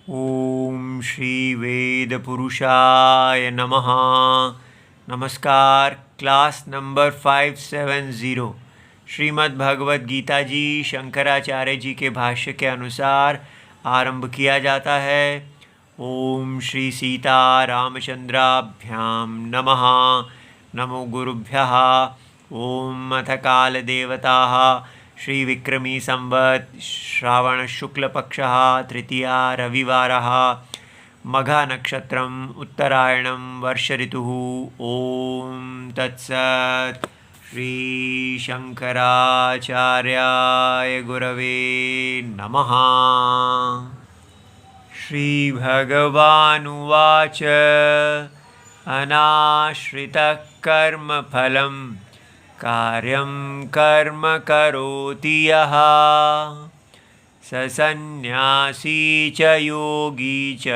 ओम श्री वेद पुरुषाय नमः। नमस्कार। क्लास नंबर 570 श्रीमद् भगवद गीता जी शंकराचार्य जी के भाष्य के अनुसार आरंभ किया जाता है। ओम श्री सीता रामचंद्राभ्याम नमः। नमो गुरुभ्यः। ओम अथ काल देवताः श्री विक्रमी संवत् श्रावण शुक्ल पक्षः तृतीया रविवारः मघा नक्षत्रम उत्तरायणम वर्ष ऋतुः। ओम तत्सत्। श्री शंकराचार्याय गुरवे नमः। श्री भगवानुवाच अनाश्रितः कर्मफलम् कार्यं कर्म करोति यः स सन्न्यासी च योगी च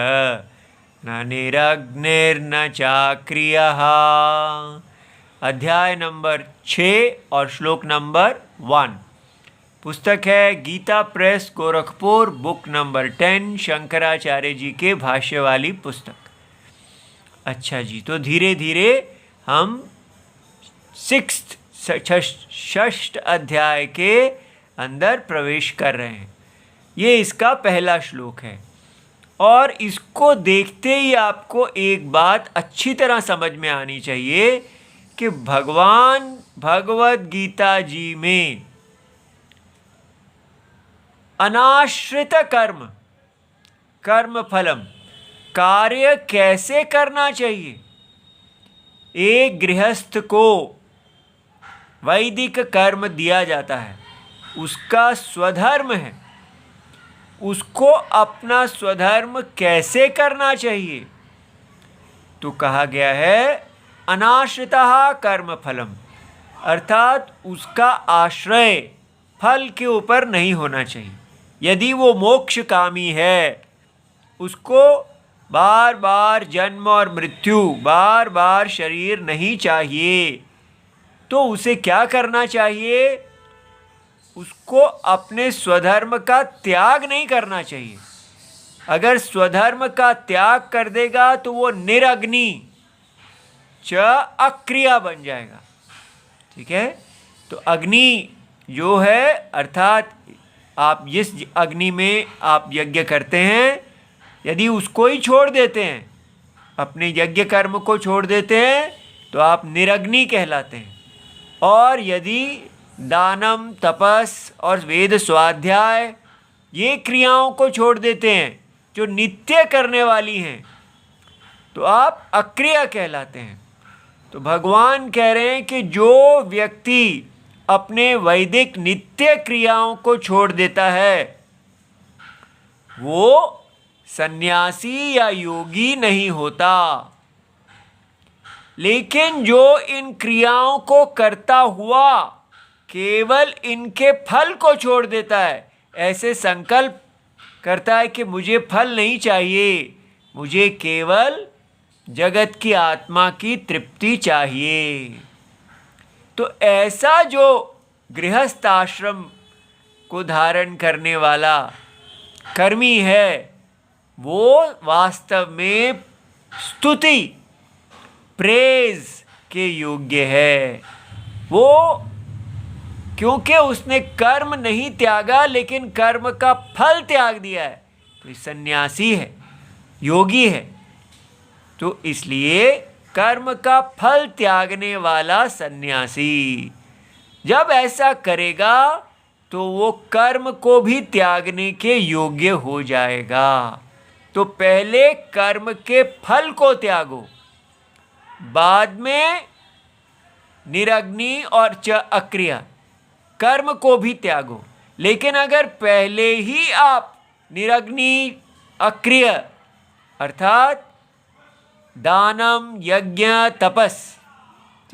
न निरग्निर्न चाक्रियः। अध्याय नंबर 6 और श्लोक नंबर 1। पुस्तक है Gita Press Gorakhpur, book number 10, Shankaracharya ji के भाष्य वाली पुस्तक। अच्छा जी, तो धीरे धीरे हम षष्ठ अध्याय के अंदर प्रवेश कर रहे हैं। ये इसका पहला श्लोक है और इसको देखते ही आपको एक बात अच्छी तरह समझ में आनी चाहिए कि भगवान भगवद गीता जी में अनाश्रित कर्म फलम, कार्य कैसे करना चाहिए। एक गृहस्थ को वैदिक कर्म दिया जाता है, उसका स्वधर्म है, उसको अपना स्वधर्म कैसे करना चाहिए। तो कहा गया है अनाश्रितः कर्म फलम, अर्थात उसका आश्रय फल के ऊपर नहीं होना चाहिए। यदि वो मोक्ष कामी है, उसको बार बार जन्म और मृत्यु, बार बार शरीर नहीं चाहिए, तो उसे क्या करना चाहिए। उसको अपने स्वधर्म का त्याग नहीं करना चाहिए। अगर स्वधर्म का त्याग कर देगा तो वो निरग्नि च अक्रिया बन जाएगा। ठीक है, तो अग्नि जो है, अर्थात आप जिस अग्नि में आप यज्ञ करते हैं, यदि उसको ही छोड़ देते हैं, अपने यज्ञ कर्म को छोड़ देते हैं, तो आप निरग्नि कहलाते हैं। और यदि दानम, तपस और वेद स्वाध्याय ये क्रियाओं को छोड़ देते हैं जो नित्य करने वाली हैं, तो आप अक्रिय कहलाते हैं। तो भगवान कह रहे हैं कि जो व्यक्ति अपने वैदिक नित्य क्रियाओं को छोड़ देता है, वो सन्यासी या योगी नहीं होता। लेकिन जो इन क्रियाओं को करता हुआ केवल इनके फल को छोड़ देता है, ऐसे संकल्प करता है कि मुझे फल नहीं चाहिए, मुझे केवल जगत की आत्मा की तृप्ति चाहिए, तो ऐसा जो गृहस्थ आश्रम को धारण करने वाला कर्मी है, वो वास्तव में स्तुति, प्रेज के योग्य है। वो क्योंकि उसने कर्म नहीं त्यागा, लेकिन कर्म का फल त्याग दिया है, तो सन्यासी है, योगी है। तो इसलिए कर्म का फल त्यागने वाला सन्यासी जब ऐसा करेगा तो वो कर्म को भी त्यागने के योग्य हो जाएगा। तो पहले कर्म के फल को त्यागो, बाद में निरग्नि और च अक्रिया कर्म को भी त्यागो। लेकिन अगर पहले ही आप निरग्नि, अक्रिय अर्थात दानम, यज्ञ, तपस,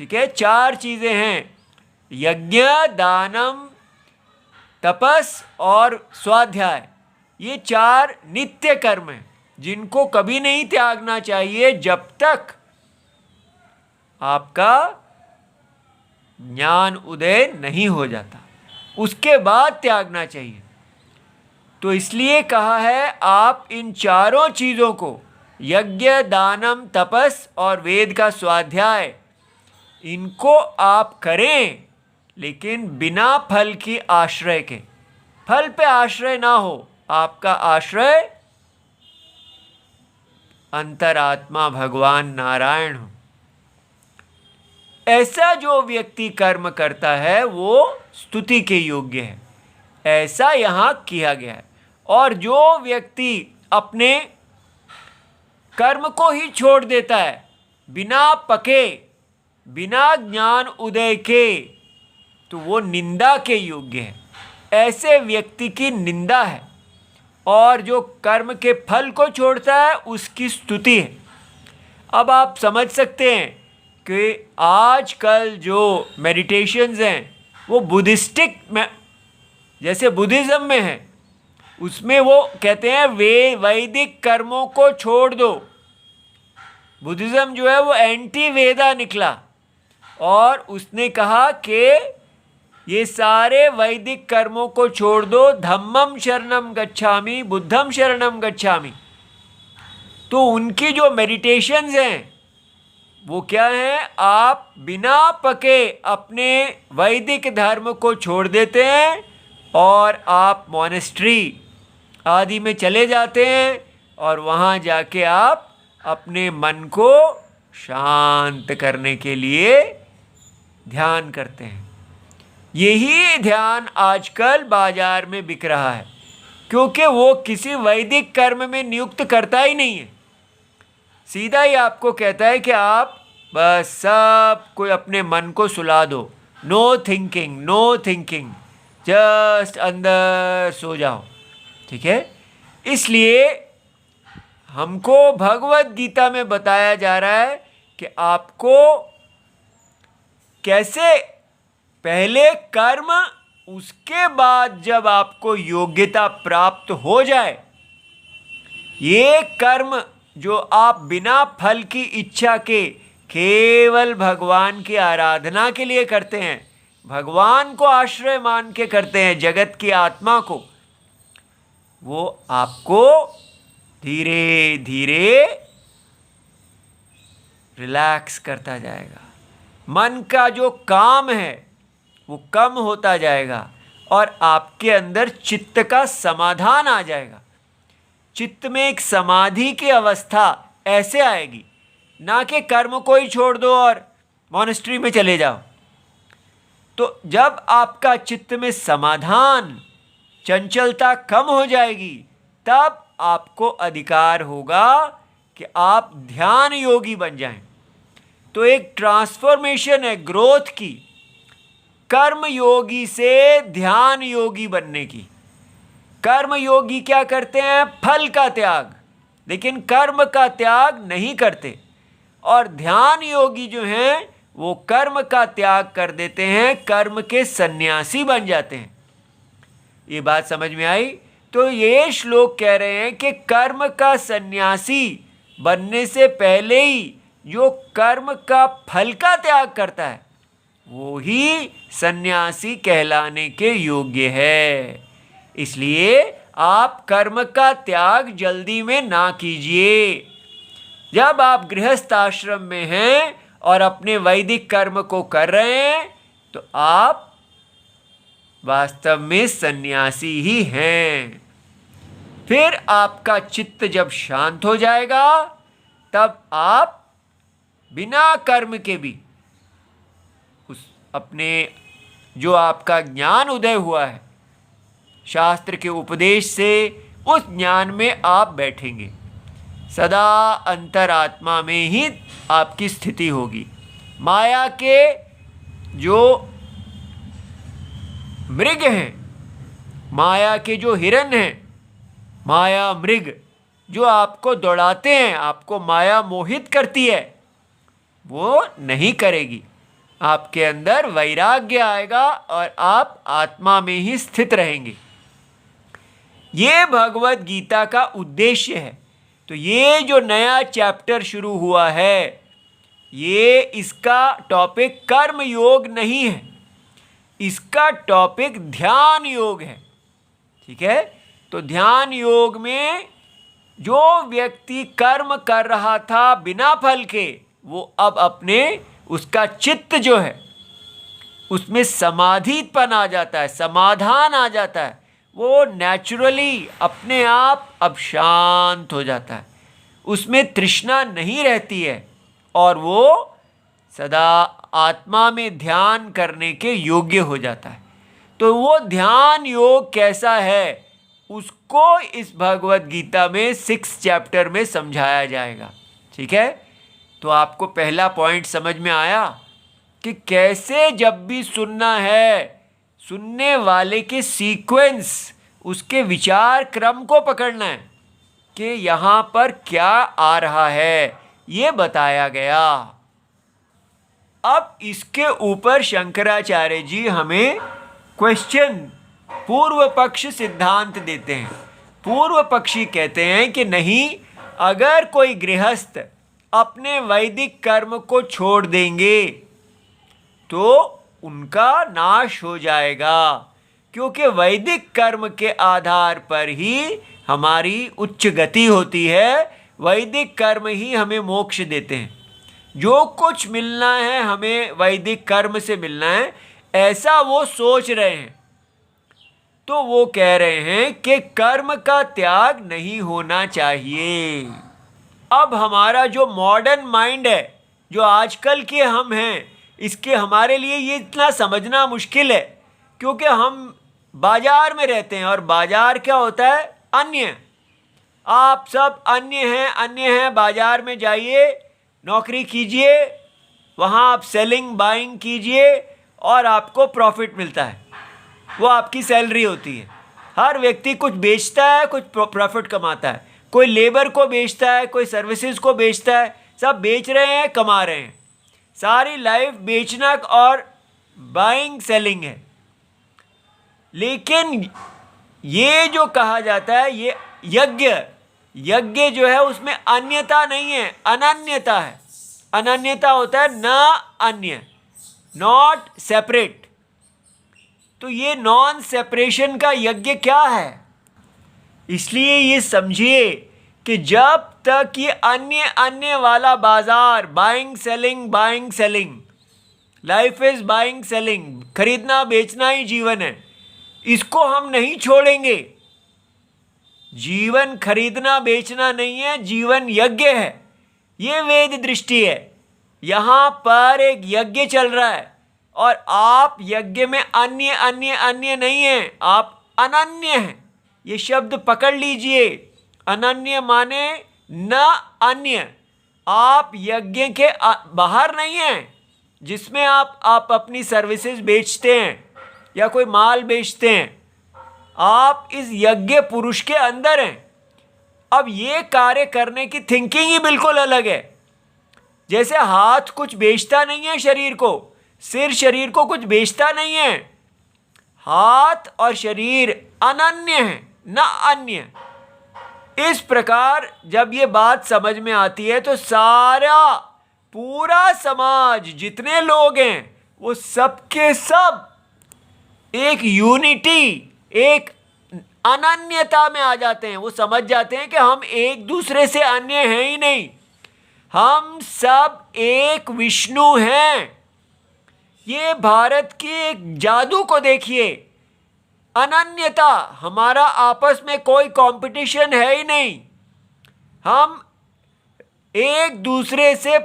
ठीक है, 4 चीज़ें हैं, यज्ञ, दानम, तपस और स्वाध्याय, ये 4 नित्य कर्म हैं जिनको कभी नहीं त्यागना चाहिए जब तक आपका ज्ञान उदय नहीं हो जाता, उसके बाद त्यागना चाहिए। तो इसलिए कहा है आप इन चारों चीज़ों को, यज्ञ, दानम, तपस और वेद का स्वाध्याय, इनको आप करें, लेकिन बिना फल की आश्रय के। फल पे आश्रय ना हो, आपका आश्रय अंतरात्मा भगवान नारायण हो। ऐसा जो व्यक्ति कर्म करता है वो स्तुति के योग्य है, ऐसा यहाँ किया गया है। और जो व्यक्ति अपने कर्म को ही छोड़ देता है बिना पके, बिना ज्ञान उदय के, तो वो निंदा के योग्य है। ऐसे व्यक्ति की निंदा है। और जो कर्म के फल को छोड़ता है उसकी स्तुति है। अब आप समझ सकते हैं कि आजकल जो मेडिटेशंस हैं वो बुद्धिस्टिक में, जैसे बुद्धिज़्म में है, उसमें वो कहते हैं वैदिक कर्मों को छोड़ दो। बुद्धिज़्म जो है वो एंटी वेदा निकला और उसने कहा कि ये सारे वैदिक कर्मों को छोड़ दो, धम्मम शरणम गच्छामि, बुद्धम शरणम गच्छामि। तो उनकी जो मेडिटेशंस हैं वो क्या है, आप बिना पके अपने वैदिक धर्म को छोड़ देते हैं और आप मॉनेस्ट्री आदि में चले जाते हैं और वहाँ जाके आप अपने मन को शांत करने के लिए ध्यान करते हैं। यही ध्यान आजकल बाजार में बिक रहा है, क्योंकि वो किसी वैदिक कर्म में नियुक्त करता ही नहीं है। सीधा ही आपको कहता है कि आप बस सब कोई अपने मन को सुला दो, no thinking, no thinking, just अंदर सो जाओ। ठीक है, इसलिए हमको भगवत गीता में बताया जा रहा है कि आपको कैसे पहले कर्म, उसके बाद जब आपको योग्यता प्राप्त हो जाए, ये कर्म जो आप बिना फल की इच्छा के केवल भगवान की आराधना के लिए करते हैं, भगवान को आश्रय मान के करते हैं, जगत की आत्मा को, वो आपको धीरे धीरे रिलैक्स करता जाएगा। मन का जो काम है वो कम होता जाएगा और आपके अंदर चित्त का समाधान आ जाएगा। चित्त में एक समाधि की अवस्था ऐसे आएगी, ना कि कर्म को ही छोड़ दो और मॉनेस्ट्री में चले जाओ। तो जब आपका चित्त में समाधान, चंचलता कम हो जाएगी, तब आपको अधिकार होगा कि आप ध्यान योगी बन जाएं। तो एक ट्रांसफॉर्मेशन है ग्रोथ की, कर्म योगी से ध्यान योगी बनने की। कर्म योगी क्या करते हैं, फल का त्याग, लेकिन कर्म का त्याग नहीं करते। और ध्यान योगी जो हैं वो कर्म का त्याग कर देते हैं, कर्म के सन्यासी बन जाते हैं। ये बात समझ में आई? तो ये श्लोक कह रहे हैं कि कर्म का सन्यासी बनने से पहले ही जो कर्म का फल का त्याग करता है वो ही सन्यासी कहलाने के योग्य है। इसलिए आप कर्म का त्याग जल्दी में ना कीजिए। जब आप गृहस्थ आश्रम में हैं और अपने वैदिक कर्म को कर रहे हैं तो आप वास्तव में सन्यासी ही हैं। फिर आपका चित्त जब शांत हो जाएगा तब आप बिना कर्म के भी उस अपने जो आपका ज्ञान उदय हुआ है शास्त्र के उपदेश से, उस ज्ञान में आप बैठेंगे। सदा अंतरात्मा में ही आपकी स्थिति होगी। माया के जो मृग हैं, माया के जो हिरन हैं, माया मृग जो आपको दौड़ाते हैं, आपको माया मोहित करती है, वो नहीं करेगी। आपके अंदर वैराग्य आएगा और आप आत्मा में ही स्थित रहेंगे। ये भगवत गीता का उद्देश्य है। तो ये जो नया चैप्टर शुरू हुआ है, ये इसका टॉपिक कर्म योग नहीं है, इसका टॉपिक ध्यान योग है। ठीक है, तो ध्यान योग में जो व्यक्ति कर्म कर रहा था बिना फल के, वो अब अपने उसका चित्त जो है उसमें समाधिपन आ जाता है, समाधान आ जाता है, वो नेचुरली अपने आप अब शांत हो जाता है, उसमें तृष्णा नहीं रहती है और वो सदा आत्मा में ध्यान करने के योग्य हो जाता है। तो वो ध्यान योग कैसा है उसको इस भगवत गीता में 6 चैप्टर में समझाया जाएगा। ठीक है, तो आपको पहला पॉइंट समझ में आया कि कैसे जब भी सुनना है, सुनने वाले के सीक्वेंस, उसके विचार क्रम को पकड़ना है कि यहाँ पर क्या आ रहा है, ये बताया गया। अब इसके ऊपर शंकराचार्य जी हमें क्वेश्चन, पूर्व पक्ष सिद्धांत देते हैं। पूर्व पक्षी कहते हैं कि नहीं, अगर कोई गृहस्थ अपने वैदिक कर्म को छोड़ देंगे तो उनका नाश हो जाएगा, क्योंकि वैदिक कर्म के आधार पर ही हमारी उच्च गति होती है, वैदिक कर्म ही हमें मोक्ष देते हैं। जो कुछ मिलना है हमें वैदिक कर्म से मिलना है, ऐसा वो सोच रहे हैं। तो वो कह रहे हैं कि कर्म का त्याग नहीं होना चाहिए। अब हमारा जो मॉडर्न माइंड है, जो आजकल के हम हैं, इसके हमारे लिए ये इतना समझना मुश्किल है, क्योंकि हम बाजार में रहते हैं और बाजार क्या होता है? अन्य। आप सब अन्य हैं, अन्य हैं। बाजार में जाइए, नौकरी कीजिए, वहाँ आप सेलिंग बाइंग कीजिए और आपको प्रॉफिट मिलता है, वो आपकी सैलरी होती है। हर व्यक्ति कुछ बेचता है, कुछ प्रॉफिट कमाता है। कोई लेबर को बेचता है, कोई सर्विसेज को बेचता है, सब बेच रहे हैं, कमा रहे हैं। सारी लाइफ बेचना और बाइंग सेलिंग है। लेकिन ये जो कहा जाता है, ये यज्ञ जो है उसमें अन्यता नहीं है, अनन्यता है। अनन्यता होता है न अन्य, नॉट सेपरेट। तो ये नॉन सेपरेशन का यज्ञ क्या है? इसलिए ये समझिए कि जब तक ये अन्य वाला बाजार, buying selling, life is buying selling, खरीदना बेचना ही जीवन है, इसको हम नहीं छोड़ेंगे। जीवन खरीदना बेचना नहीं है, जीवन यज्ञ है। ये वेद दृष्टि है। यहाँ पर एक यज्ञ चल रहा है और आप यज्ञ में अन्य नहीं हैं, आप अनन्य हैं। ये शब्द पकड़ लीजिए। अनन्य माने न अन्य। आप यज्ञ के बाहर नहीं हैं, जिसमें आप अपनी सर्विसेज बेचते हैं या कोई माल बेचते हैं। आप इस यज्ञ पुरुष के अंदर हैं। अब ये कार्य करने की थिंकिंग ही बिल्कुल अलग है। जैसे हाथ कुछ बेचता नहीं है शरीर को, सिर शरीर को कुछ बेचता नहीं है। हाथ और शरीर अनन्य है, न अन्य। इस प्रकार जब ये बात समझ में आती है तो पूरा समाज, जितने लोग हैं, वो सबके सब एक यूनिटी, एक अनन्यता में आ जाते हैं। वो समझ जाते हैं कि हम एक दूसरे से अन्य हैं ही नहीं, हम सब एक विष्णु हैं। ये भारत की एक जादू को देखिए, अनन्यता। हमारा आपस में कोई कंपटीशन है ही नहीं। हम एक दूसरे से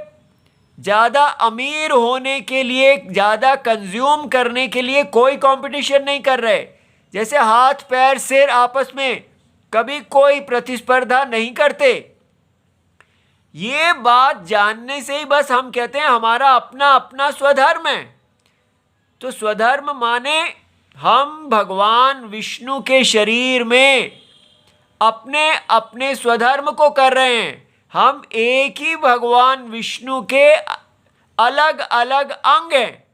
ज़्यादा अमीर होने के लिए, ज़्यादा कंज्यूम करने के लिए कोई कंपटीशन नहीं कर रहे। जैसे हाथ पैर सिर आपस में कभी कोई प्रतिस्पर्धा नहीं करते। ये बात जानने से ही बस हम कहते हैं हमारा अपना अपना स्वधर्म है। तो स्वधर्म माने हम भगवान विष्णु के शरीर में अपने अपने स्वधर्म को कर रहे हैं। हम एक ही भगवान विष्णु के अलग अलग अंग हैं।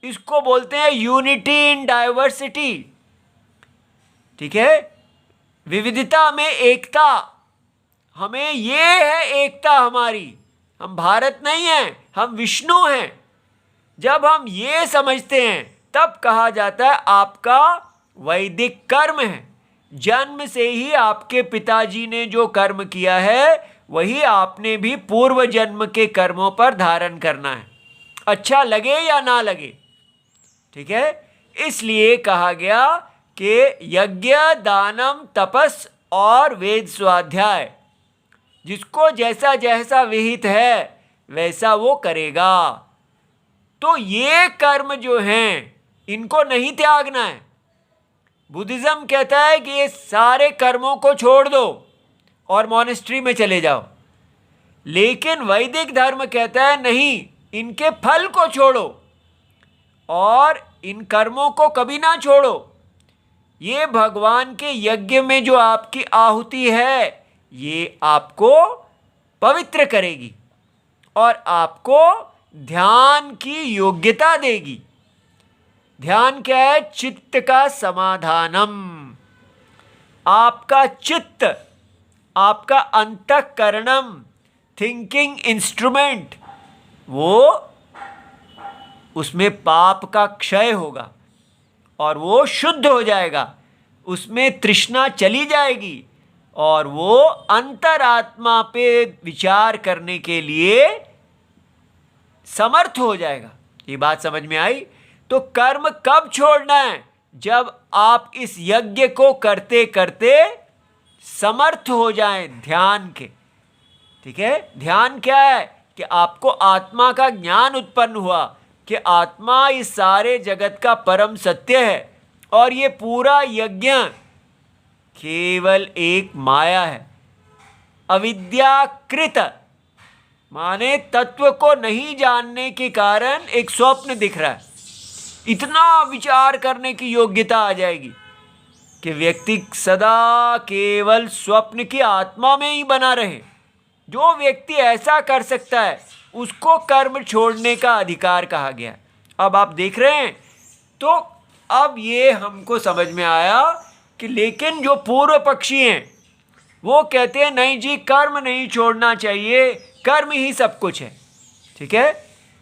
इसको बोलते हैं यूनिटी इन डाइवर्सिटी। ठीक है, विविधता में एकता। हमें ये है एकता हमारी। हम भारत नहीं हैं, हम विष्णु हैं। जब हम ये समझते हैं तब कहा जाता है आपका वैदिक कर्म है। जन्म से ही आपके पिताजी ने जो कर्म किया है वही आपने भी पूर्व जन्म के कर्मों पर धारण करना है, अच्छा लगे या ना लगे। ठीक है, इसलिए कहा गया कि यज्ञ, दानम, तपस और वेद स्वाध्याय, जिसको जैसा जैसा विहित है वैसा वो करेगा। तो ये कर्म जो हैं इनको नहीं त्यागना है। बुद्धिज्म कहता है कि ये सारे कर्मों को छोड़ दो और मॉनेस्ट्री में चले जाओ, लेकिन वैदिक धर्म कहता है नहीं, इनके फल को छोड़ो और इन कर्मों को कभी ना छोड़ो। ये भगवान के यज्ञ में जो आपकी आहुति है ये आपको पवित्र करेगी और आपको ध्यान की योग्यता देगी। ध्यान क्या है? चित्त का समाधानम। आपका चित्त, आपका अंतःकरणम, थिंकिंग इंस्ट्रूमेंट, वो उसमें पाप का क्षय होगा और वो शुद्ध हो जाएगा, उसमें तृष्णा चली जाएगी और वो अंतरात्मा पे विचार करने के लिए समर्थ हो जाएगा। ये बात समझ में आई? तो कर्म कब छोड़ना है? जब आप इस यज्ञ को करते करते समर्थ हो जाएं ध्यान के। ठीक है, ध्यान क्या है? कि आपको आत्मा का ज्ञान उत्पन्न हुआ कि आत्मा इस सारे जगत का परम सत्य है और ये पूरा यज्ञ केवल एक माया है, अविद्याकृत, माने तत्व को नहीं जानने के कारण एक स्वप्न दिख रहा है। इतना विचार करने की योग्यता आ जाएगी कि व्यक्ति सदा केवल स्वप्न की आत्मा में ही बना रहे। जो व्यक्ति ऐसा कर सकता है उसको कर्म छोड़ने का अधिकार कहा गया। अब आप देख रहे हैं, तो अब ये हमको समझ में आया कि लेकिन जो पूर्व पक्षी हैं वो कहते हैं नहीं जी, कर्म नहीं छोड़ना चाहिए, कर्म ही सब कुछ है। ठीक है,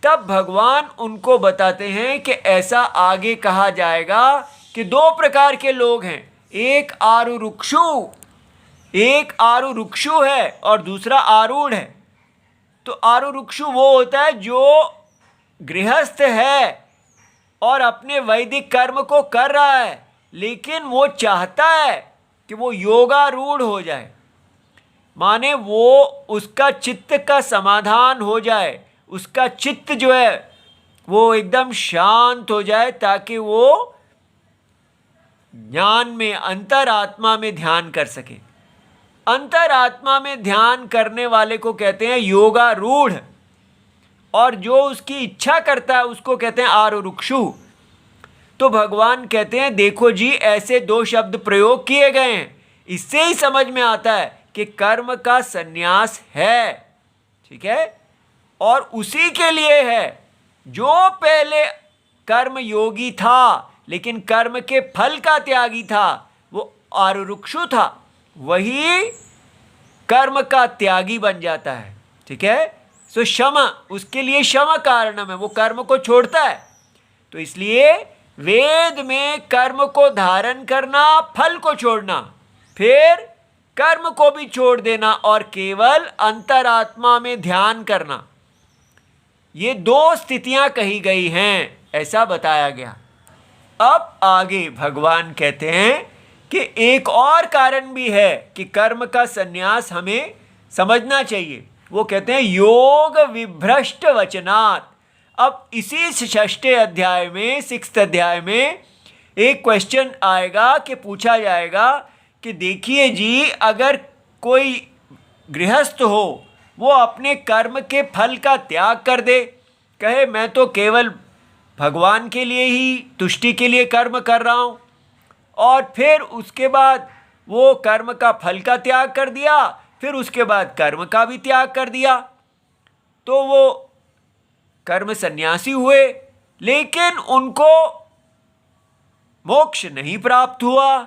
तब भगवान उनको बताते हैं कि ऐसा आगे कहा जाएगा कि दो प्रकार के लोग हैं, एक आरुरुक्षु, एक आरुरुक्षु है और दूसरा आरूढ़ है। तो आरुरुक्षु वो होता है जो गृहस्थ है और अपने वैदिक कर्म को कर रहा है, लेकिन वो चाहता है कि वो योगारूढ़ हो जाए, माने वो उसका चित्त का समाधान हो जाए, उसका चित्त जो है वो एकदम शांत हो जाए ताकि वो ज्ञान में, अंतरात्मा में ध्यान कर सके। अंतरात्मा में ध्यान करने वाले को कहते हैं योगारूढ़ और जो उसकी इच्छा करता है उसको कहते हैं आरुरुक्षु। तो भगवान कहते हैं देखो जी, ऐसे दो शब्द प्रयोग किए गए हैं, इससे ही समझ में आता है कि कर्म का संन्यास है। ठीक है, और उसी के लिए है जो पहले कर्म योगी था लेकिन कर्म के फल का त्यागी था, वो आरुरुक्षु था, वही कर्म का त्यागी बन जाता है। ठीक है, सो शम, उसके लिए शम कारणम है, वो कर्म को छोड़ता है। तो इसलिए वेद में कर्म को धारण करना, फल को छोड़ना, फिर कर्म को भी छोड़ देना और केवल अंतरात्मा में ध्यान करना, ये दो स्थितियां कही गई हैं, ऐसा बताया गया। अब आगे भगवान कहते हैं कि एक और कारण भी है कि कर्म का संन्यास हमें समझना चाहिए। वो कहते हैं योग विभ्रष्ट वचनात्। अब इसी 6 अध्याय में, 6th अध्याय में एक क्वेश्चन आएगा कि पूछा जाएगा कि देखिए जी, अगर कोई गृहस्थ हो वो अपने कर्म के फल का त्याग कर दे, कहे मैं तो केवल भगवान के लिए ही, तुष्टि के लिए कर्म कर रहा हूँ, और फिर उसके बाद वो कर्म का फल का त्याग कर दिया, फिर उसके बाद कर्म का भी त्याग कर दिया, तो वो कर्म सन्यासी हुए, लेकिन उनको मोक्ष नहीं प्राप्त हुआ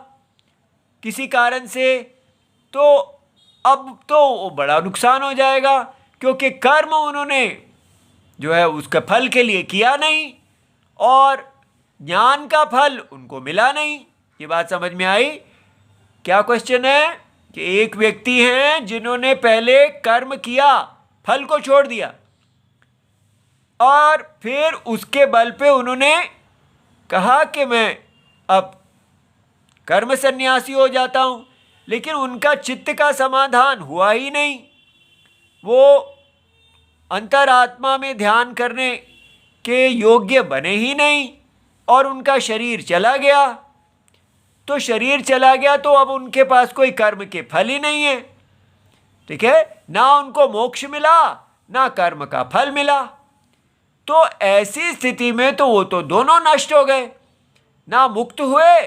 किसी कारण से। तो अब तो वो बड़ा नुकसान हो जाएगा, क्योंकि कर्म उन्होंने जो है उसके फल के लिए किया नहीं और ज्ञान का फल उनको मिला नहीं। ये बात समझ में आई? क्या क्वेश्चन है कि एक व्यक्ति हैं जिन्होंने पहले कर्म किया, फल को छोड़ दिया, और फिर उसके बल पे उन्होंने कहा कि मैं अब कर्म सन्यासी हो जाता हूँ, लेकिन उनका चित्त का समाधान हुआ ही नहीं। वो अंतरात्मा में ध्यान करने के योग्य बने ही नहीं और उनका शरीर चला गया। तो शरीर चला गया तो अब उनके पास कोई कर्म के फल ही नहीं है। ठीक है, ना उनको मोक्ष मिला ना कर्म का फल मिला। तो ऐसी स्थिति में तो वो तो दोनों नष्ट हो गए, ना मुक्त हुए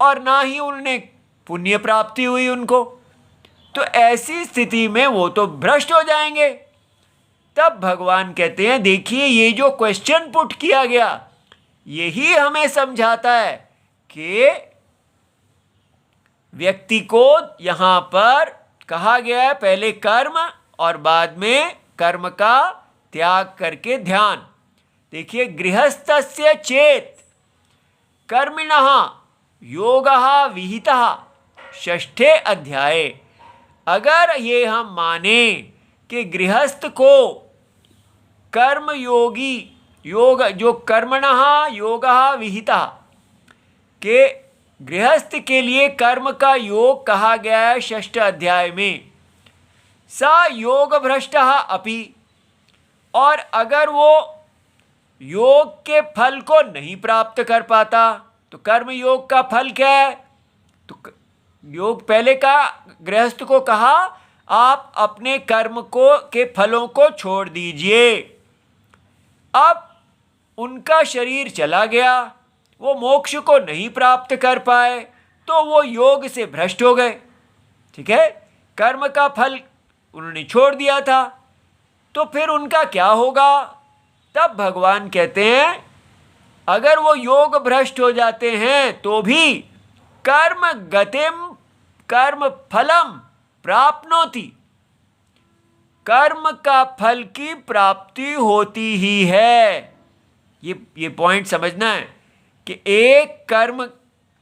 और ना ही उन्हें पुण्य प्राप्ति हुई उनको। तो ऐसी स्थिति में वो तो भ्रष्ट हो जाएंगे। तब भगवान कहते हैं देखिए ये जो क्वेश्चन पुट किया गया यही हमें समझाता है कि व्यक्ति को यहां पर कहा गया है पहले कर्म और बाद में कर्म का त्याग करके ध्यान। देखिए, गृहस्थस्य चेत कर्मिणः योगः विहितः षष्ठे अध्याये। अगर ये हम माने कि गृहस्थ को कर्म योगी योग जो कर्मणः योगः विहितः के गृहस्थ के लिए कर्म का योग कहा गया है षष्ठ अध्याय में, स योग भ्रष्टः अपि। और अगर वो योग के फल को नहीं प्राप्त कर पाता तो कर्म योग का फल क्या है? तो योग पहले का गृहस्थ को कहा आप अपने कर्म को के फलों को छोड़ दीजिए। अब उनका शरीर चला गया, वो मोक्ष को नहीं प्राप्त कर पाए तो वो योग से भ्रष्ट हो गए। ठीक है, कर्म का फल उन्होंने छोड़ दिया था, तो फिर उनका क्या होगा? तब भगवान कहते हैं अगर वो योग भ्रष्ट हो जाते हैं तो भी कर्म गतिम कर्म फलम प्राप्नोति, कर्म का फल की प्राप्ति होती ही है। ये पॉइंट समझना है कि एक कर्म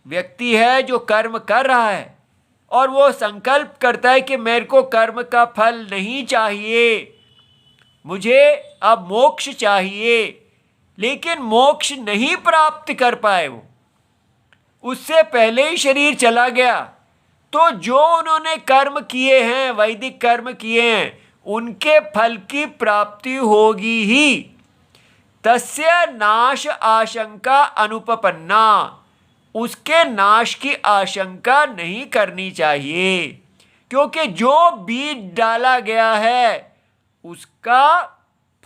व्यक्ति है जो कर्म कर रहा है और वो संकल्प करता है कि मेरे को कर्म का फल नहीं चाहिए, मुझे अब मोक्ष चाहिए, लेकिन मोक्ष नहीं प्राप्त कर पाए, वो उससे पहले ही शरीर चला गया। तो जो उन्होंने कर्म किए हैं, वैदिक कर्म किए हैं, उनके फल की प्राप्ति होगी ही। तस्य नाश आशंका अनुपपन्ना, उसके नाश की आशंका नहीं करनी चाहिए, क्योंकि जो बीज डाला गया है उसका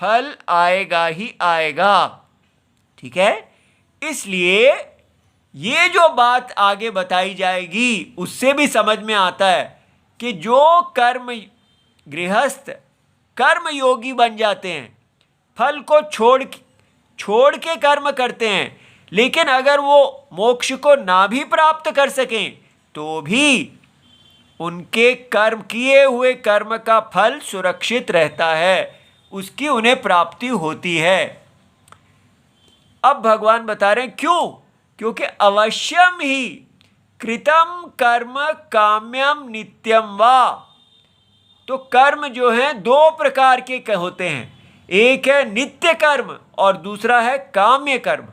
फल आएगा ही आएगा। ठीक है, इसलिए ये जो बात आगे बताई जाएगी उससे भी समझ में आता है कि जो कर्म गृहस्थ कर्म योगी बन जाते हैं, फल को छोड़ के कर्म करते हैं, लेकिन अगर वो मोक्ष को ना भी प्राप्त कर सकें तो भी उनके कर्म किए हुए कर्म का फल सुरक्षित रहता है, उसकी उन्हें प्राप्ति होती है। अब भगवान बता रहे हैं क्यों? क्योंकि अवश्यम ही कृतम कर्म काम्यम नित्यम वा। तो कर्म जो है दो प्रकार के होते हैं, एक है नित्य कर्म और दूसरा है काम्य कर्म।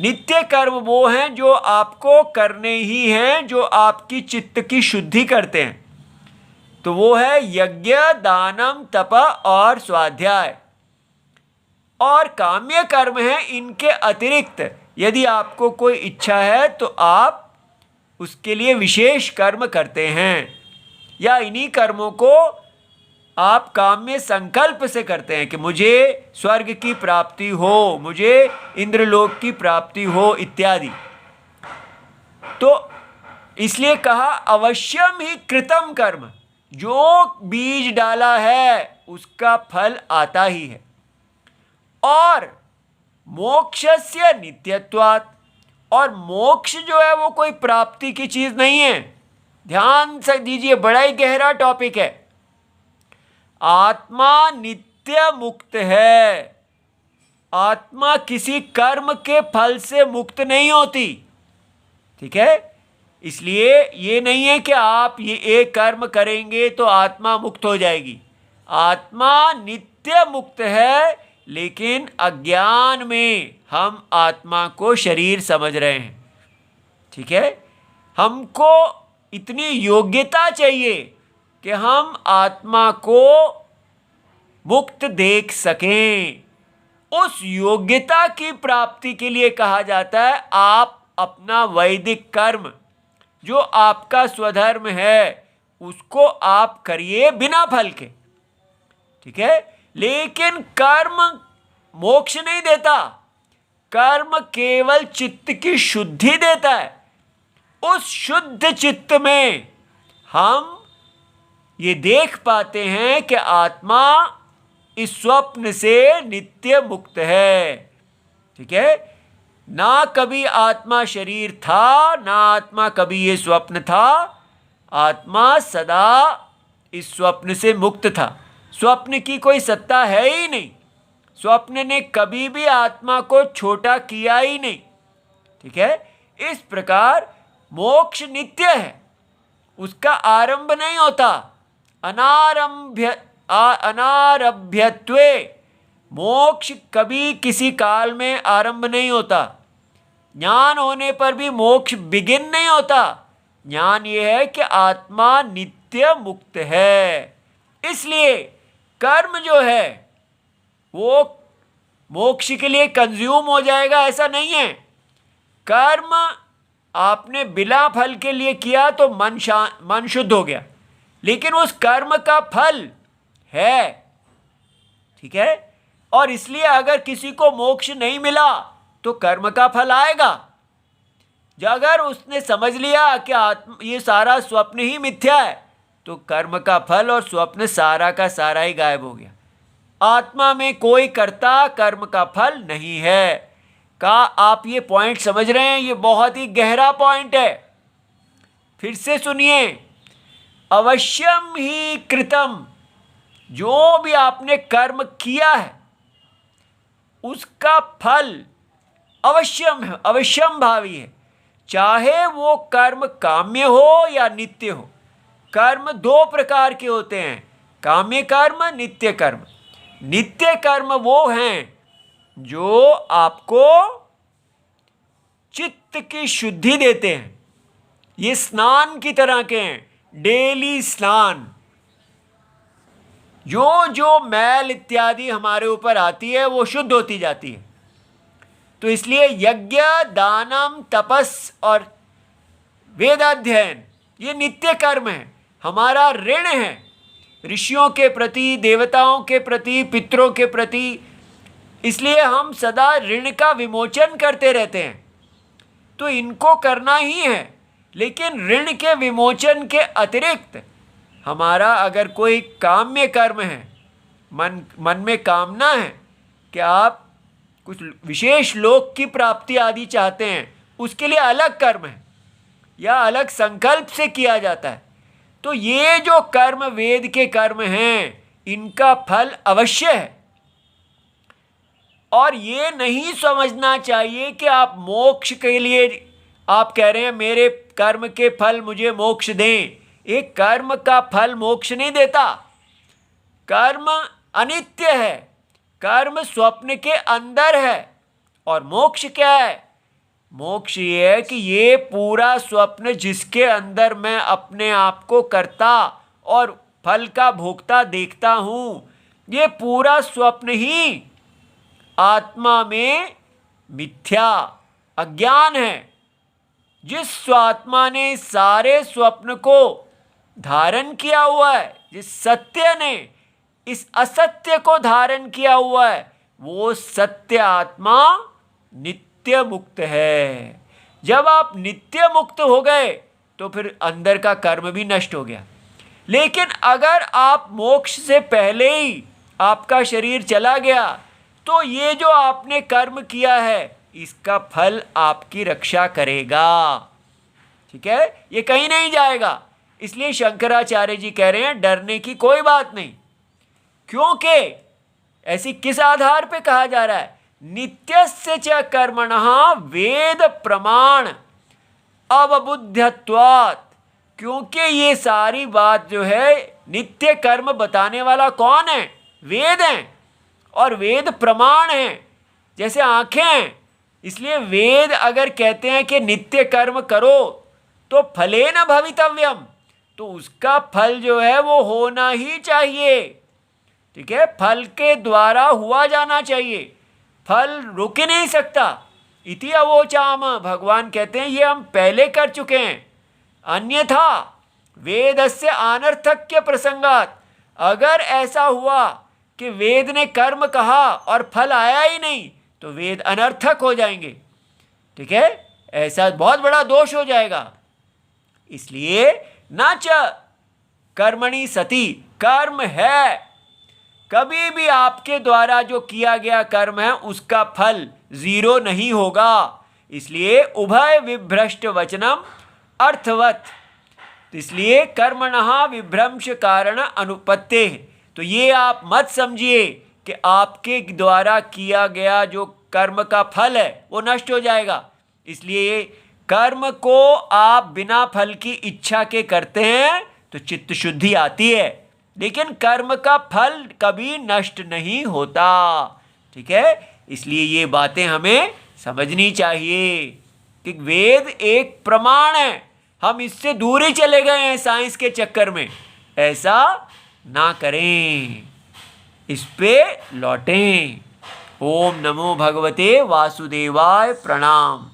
नित्य कर्म वो हैं जो आपको करने ही हैं, जो आपकी चित्त की शुद्धि करते हैं, तो वो है यज्ञ दानम तप और स्वाध्याय। और काम्य कर्म है इनके अतिरिक्त, यदि आपको कोई इच्छा है तो आप उसके लिए विशेष कर्म करते हैं, या इन्हीं कर्मों को आप काम्य संकल्प से करते हैं कि मुझे स्वर्ग की प्राप्ति हो, मुझे इंद्रलोक की प्राप्ति हो इत्यादि। तो इसलिए कहा अवश्यम ही कृतम कर्म, जो बीज डाला है उसका फल आता ही है। और मोक्षस्य नित्यत्वात्, और मोक्ष जो है वो कोई प्राप्ति की चीज नहीं है। ध्यान से दीजिए, बड़ा ही गहरा टॉपिक है। आत्मा नित्य मुक्त है, आत्मा किसी कर्म के फल से मुक्त नहीं होती। ठीक है, इसलिए ये नहीं है कि आप ये एक कर्म करेंगे तो आत्मा मुक्त हो जाएगी। आत्मा नित्य मुक्त है, लेकिन अज्ञान में हम आत्मा को शरीर समझ रहे हैं। ठीक है, हमको इतनी योग्यता चाहिए कि हम आत्मा को मुक्त देख सकें। उस योग्यता की प्राप्ति के लिए कहा जाता है आप अपना वैदिक कर्म जो आपका स्वधर्म है उसको आप करिए बिना फल के। ठीक है, लेकिन कर्म मोक्ष नहीं देता, कर्म केवल चित्त की शुद्धि देता है। उस शुद्ध चित्त में हम ये देख पाते हैं कि आत्मा इस स्वप्न से नित्य मुक्त है। ठीक है, ना कभी आत्मा शरीर था, ना आत्मा कभी ये स्वप्न था। आत्मा सदा इस स्वप्न से मुक्त था। स्वप्न की कोई सत्ता है ही नहीं। स्वप्न ने कभी भी आत्मा को छोटा किया ही नहीं। ठीक है, इस प्रकार मोक्ष नित्य है, उसका आरंभ नहीं होता। अनारभ्यत्वे, मोक्ष कभी किसी काल में आरंभ नहीं होता। ज्ञान होने पर भी मोक्ष बिगिन नहीं होता। ज्ञान ये है कि आत्मा नित्य मुक्त है। इसलिए कर्म जो है वो मोक्ष के लिए कंज्यूम हो जाएगा ऐसा नहीं है। कर्म आपने बिना फल के लिए किया तो मन शुद्ध हो गया, लेकिन उस कर्म का फल है। ठीक है, और इसलिए अगर किसी को मोक्ष नहीं मिला तो कर्म का फल आएगा। अगर उसने समझ लिया कि ये सारा स्वप्न ही मिथ्या है तो कर्म का फल और स्वप्न सारा का सारा ही गायब हो गया। आत्मा में कोई कर्ता कर्म का फल नहीं है। आप ये पॉइंट समझ रहे हैं? ये बहुत ही गहरा पॉइंट है। फिर से सुनिए, अवश्यम ही कृतम, जो भी आपने कर्म किया है उसका फल अवश्यम है, अवश्यम भावी है। चाहे वो कर्म काम्य हो या नित्य हो। कर्म दो प्रकार के होते हैं, काम्य कर्म, नित्य कर्म। नित्य कर्म वो हैं जो आपको चित्त की शुद्धि देते हैं। ये स्नान की तरह के हैं, डेली स्नान। जो जो मैल इत्यादि हमारे ऊपर आती है वो शुद्ध होती जाती है। तो इसलिए यज्ञ, दानम, तपस और वेदाध्ययन ये नित्य कर्म है, हमारा ऋण है ऋषियों के प्रति, देवताओं के प्रति, पितरों के प्रति। इसलिए हम सदा ऋण का विमोचन करते रहते हैं। तो इनको करना ही है, लेकिन ऋण के विमोचन के अतिरिक्त हमारा अगर कोई काम्य कर्म है, मन में कामना है कि आप कुछ विशेष लोक की प्राप्ति आदि चाहते हैं, उसके लिए अलग कर्म है या अलग संकल्प से किया जाता है। तो ये जो कर्म वेद के कर्म हैं इनका फल अवश्य है। और ये नहीं समझना चाहिए कि आप मोक्ष के लिए आप कह रहे हैं मेरे कर्म के फल मुझे मोक्ष दें। एक कर्म का फल मोक्ष नहीं देता। कर्म अनित्य है, कर्म स्वप्न के अंदर है। और मोक्ष क्या है? मोक्ष ये है कि ये पूरा स्वप्न जिसके अंदर मैं अपने आप को करता और फल का भोगता देखता हूँ, ये पूरा स्वप्न ही आत्मा में मिथ्या अज्ञान है। जिस आत्मा ने सारे स्वप्न को धारण किया हुआ है, जिस सत्य ने इस असत्य को धारण किया हुआ है, वो सत्य आत्मा नित्य मुक्त है। जब आप नित्य मुक्त हो गए तो फिर अंदर का कर्म भी नष्ट हो गया। लेकिन अगर आप मोक्ष से पहले ही आपका शरीर चला गया तो ये जो आपने कर्म किया है इसका फल आपकी रक्षा करेगा। ठीक है, ये कहीं नहीं जाएगा। इसलिए शंकराचार्य जी कह रहे हैं डरने की कोई बात नहीं। क्योंकि ऐसी किस आधार पे कहा जा रहा है? नित्यस्य च कर्मणः वेद प्रमाण अवबुद्धत्वात्, क्योंकि ये सारी बात जो है नित्य कर्म बताने वाला कौन है? वेद हैं, और वेद प्रमाण हैं, जैसे आंखें हैं। इसलिए वेद अगर कहते हैं कि नित्य कर्म करो तो फलेन भवितव्यम, तो उसका फल जो है वो होना ही चाहिए। ठीक है, फल के द्वारा हुआ जाना चाहिए, फल रुक ही नहीं सकता। इति अवोचाम, भगवान कहते हैं ये हम पहले कर चुके हैं। अन्यथा वेदस्य अनर्थक्य प्रसंगात, अगर ऐसा हुआ कि वेद ने कर्म कहा और फल आया ही नहीं तो वेद अनर्थक हो जाएंगे। ठीक है, ऐसा बहुत बड़ा दोष हो जाएगा। इसलिए न च कर्मणि सति, कर्म है, कभी भी आपके द्वारा जो किया गया कर्म है उसका फल जीरो नहीं होगा। इसलिए उभय विभ्रष्ट वचनम अर्थवत, इसलिए कर्मणः विभ्रंश कारण अनुपत्ते। तो ये आप मत समझिए कि आपके द्वारा किया गया जो कर्म का फल है वो नष्ट हो जाएगा। इसलिए कर्म को आप बिना फल की इच्छा के करते हैं तो चित्त शुद्धि आती है, लेकिन कर्म का फल कभी नष्ट नहीं होता। ठीक है, इसलिए ये बातें हमें समझनी चाहिए कि वेद एक प्रमाण है, हम इससे दूर ही चले गए हैं साइंस के चक्कर में। ऐसा ना करें, इस पे लौटें। ओम नमो भगवते वासुदेवाय, प्रणाम।